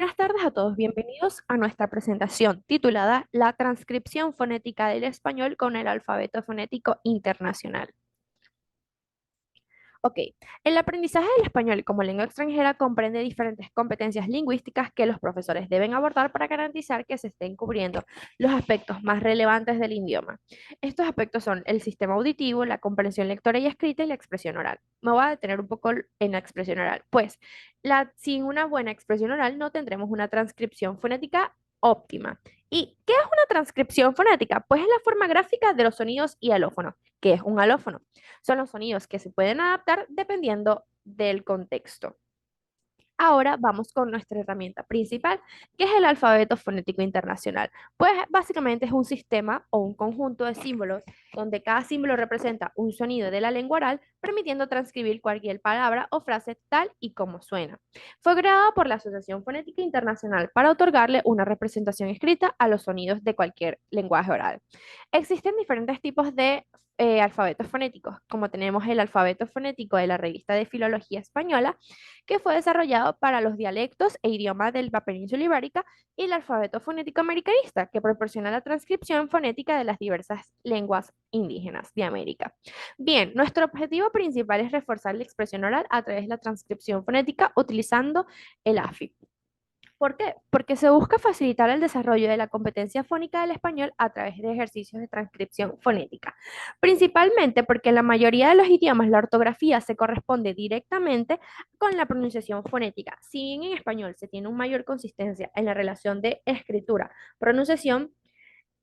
Buenas tardes a todos, bienvenidos a nuestra presentación titulada La transcripción fonética del español con el alfabeto fonético internacional. Ok, el aprendizaje del español como lengua extranjera comprende diferentes competencias lingüísticas que los profesores deben abordar para garantizar que se estén cubriendo los aspectos más relevantes del idioma. Estos aspectos son el sistema auditivo, la comprensión lectora y escrita y la expresión oral. Me voy a detener un poco en la expresión oral, pues sin una buena expresión oral no tendremos una transcripción fonética óptima. ¿Y qué es una transcripción fonética? Pues es la forma gráfica de los sonidos y alófonos. ¿Qué es un alófono? Son los sonidos que se pueden adaptar dependiendo del contexto. Ahora vamos con nuestra herramienta principal, que es el alfabeto fonético internacional. Pues básicamente es un sistema o un conjunto de símbolos donde cada símbolo representa un sonido de la lengua oral, permitiendo transcribir cualquier palabra o frase tal y como suena. Fue creado por la Asociación Fonética Internacional para otorgarle una representación escrita a los sonidos de cualquier lenguaje oral. Existen diferentes tipos de alfabetos fonéticos, como tenemos el alfabeto fonético de la revista de Filología Española, que fue desarrollado para los dialectos e idiomas de la península ibérica, y el alfabeto fonético americanista, que proporciona la transcripción fonética de las diversas lenguas indígenas de América. Bien, nuestro objetivo principal es reforzar la expresión oral a través de la transcripción fonética utilizando el AFI. ¿Por qué? Porque se busca facilitar el desarrollo de la competencia fónica del español a través de ejercicios de transcripción fonética. Principalmente porque en la mayoría de los idiomas la ortografía se corresponde directamente con la pronunciación fonética. Si bien en español se tiene una mayor consistencia en la relación de escritura-pronunciación,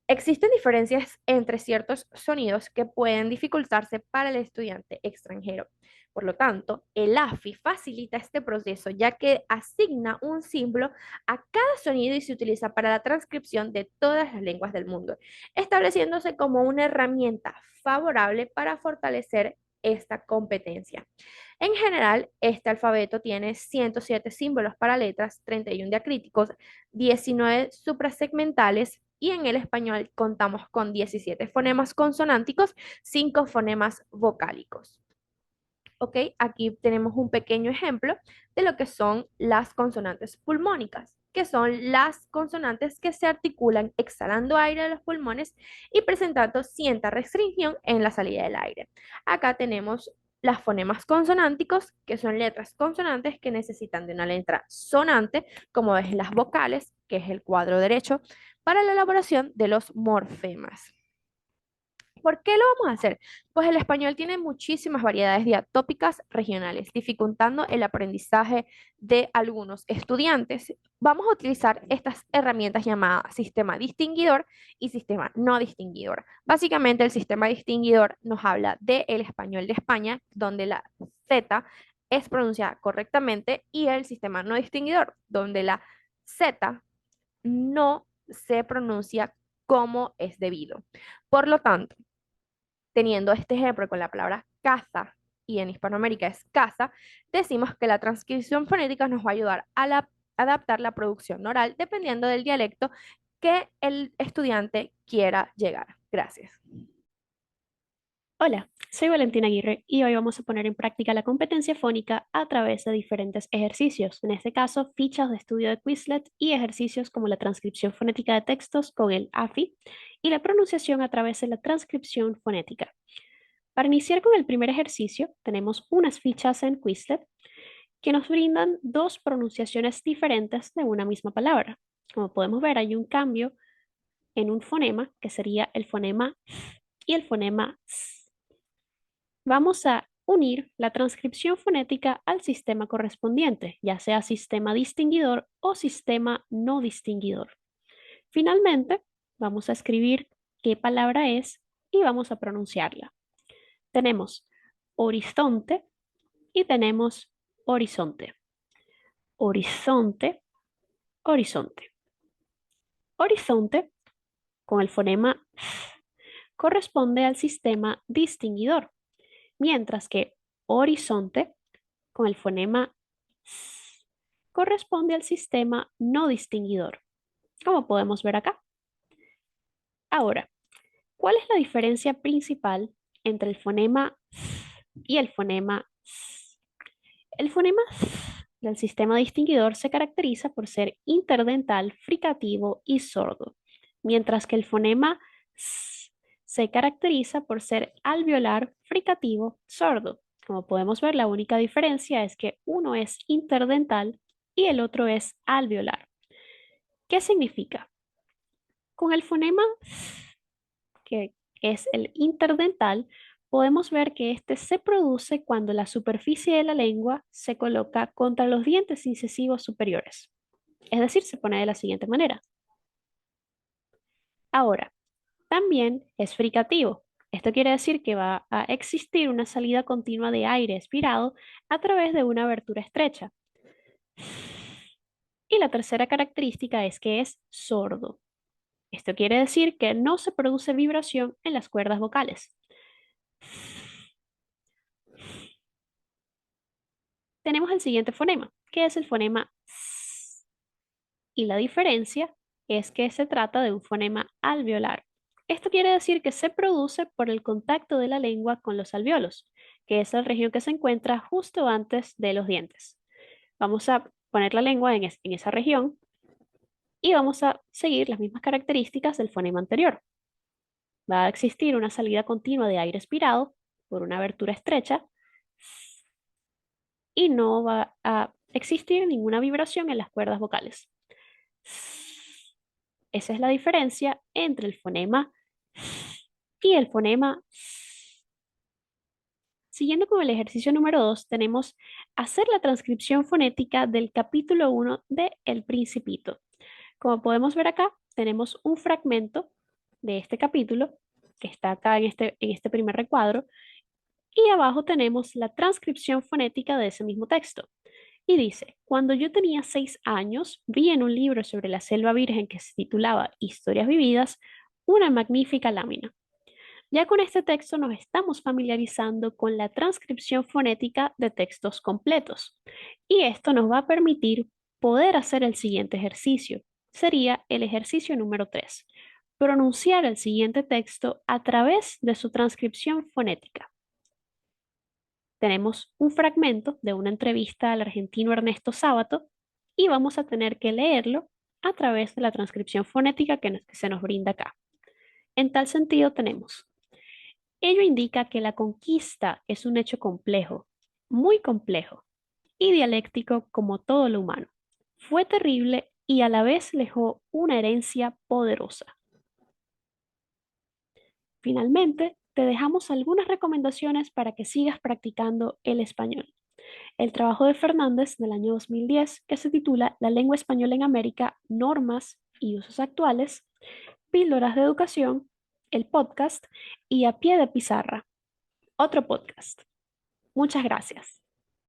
existen diferencias entre ciertos sonidos que pueden dificultarse para el estudiante extranjero. Por lo tanto, el AFI facilita este proceso ya que asigna un símbolo a cada sonido y se utiliza para la transcripción de todas las lenguas del mundo, estableciéndose como una herramienta favorable para fortalecer esta competencia. En general, este alfabeto tiene 107 símbolos para letras, 31 diacríticos, 19 suprasegmentales y en el español contamos con 17 fonemas consonánticos, 5 fonemas vocálicos. ¿Ok? Aquí tenemos un pequeño ejemplo de lo que son las consonantes pulmónicas, que son las consonantes que se articulan exhalando aire de los pulmones y presentando cierta restricción en la salida del aire. Acá tenemos las fonemas consonánticos, que son letras consonantes que necesitan de una letra sonante, como es las vocales, que es el cuadro derecho, para la elaboración de los morfemas. ¿Por qué lo vamos a hacer? Pues el español tiene muchísimas variedades diatópicas regionales, dificultando el aprendizaje de algunos estudiantes. Vamos a utilizar estas herramientas llamadas sistema distinguidor y sistema no distinguidor. Básicamente el sistema distinguidor nos habla del español de España, donde la Z es pronunciada correctamente, y el sistema no distinguidor, donde la Z no se pronuncia como es debido. Por lo tanto, teniendo este ejemplo con la palabra caza y en Hispanoamérica es casa, decimos que la transcripción fonética nos va a ayudar a adaptar la producción oral dependiendo del dialecto que el estudiante quiera llegar. Gracias. Hola, soy Valentina Aguirre y hoy vamos a poner en práctica la competencia fónica a través de diferentes ejercicios, en este caso fichas de estudio de Quizlet y ejercicios como la transcripción fonética de textos con el AFI y la pronunciación a través de la transcripción fonética. Para iniciar con el primer ejercicio, tenemos unas fichas en Quizlet que nos brindan dos pronunciaciones diferentes de una misma palabra. Como podemos ver, hay un cambio en un fonema que sería el fonema y el fonema S. Vamos a unir la transcripción fonética al sistema correspondiente, ya sea sistema distinguidor o sistema no distinguidor. Finalmente, vamos a escribir qué palabra es y vamos a pronunciarla. Tenemos horizonte y tenemos horizonte. Horizonte, horizonte. Horizonte, con el fonema corresponde al sistema distinguidor, mientras que horizonte con el fonema S corresponde al sistema no distinguidor, como podemos ver acá. Ahora, ¿cuál es la diferencia principal entre el fonema S y el fonema S? El fonema S El sistema distinguidor se caracteriza por ser interdental, fricativo y sordo, mientras que el fonema S se caracteriza por ser alveolar, fricativo, sordo. Como podemos ver, la única diferencia es que uno es interdental y el otro es alveolar. ¿Qué significa? Con el fonema S, que es el interdental, podemos ver que este se produce cuando la superficie de la lengua se coloca contra los dientes incisivos superiores. Es decir, se pone de la siguiente manera. Ahora, también es fricativo. Esto quiere decir que va a existir una salida continua de aire expirado a través de una abertura estrecha. Y la tercera característica es que es sordo. Esto quiere decir que no se produce vibración en las cuerdas vocales. Tenemos el siguiente fonema, que es el fonema S. Y la diferencia es que se trata de un fonema alveolar. Esto quiere decir que se produce por el contacto de la lengua con los alveolos, que es la región que se encuentra justo antes de los dientes. Vamos a poner la lengua en esa región y vamos a seguir las mismas características del fonema anterior. Va a existir una salida continua de aire expirado por una abertura estrecha y no va a existir ninguna vibración en las cuerdas vocales. Esa es la diferencia entre el fonema y el fonema. Siguiendo con el ejercicio número 2, tenemos hacer la transcripción fonética del capítulo 1 de El Principito. Como podemos ver acá, tenemos un fragmento de este capítulo que está acá en este primer recuadro y abajo tenemos la transcripción fonética de ese mismo texto. Y dice, cuando yo tenía 6 años, vi en un libro sobre la selva virgen que se titulaba Historias vividas, una magnífica lámina. Ya con este texto nos estamos familiarizando con la transcripción fonética de textos completos. Y esto nos va a permitir poder hacer el siguiente ejercicio. Sería el ejercicio número 3. Pronunciar el siguiente texto a través de su transcripción fonética. Tenemos un fragmento de una entrevista al argentino Ernesto Sábato y vamos a tener que leerlo a través de la transcripción fonética que se nos brinda acá. En tal sentido tenemos, ello indica que la conquista es un hecho complejo, muy complejo y dialéctico como todo lo humano. Fue terrible y a la vez dejó una herencia poderosa. Finalmente, te dejamos algunas recomendaciones para que sigas practicando el español. El trabajo de Fernández del año 2010, que se titula La lengua española en América, normas y usos actuales, píldoras de educación, el podcast y a pie de pizarra, otro podcast. Muchas gracias.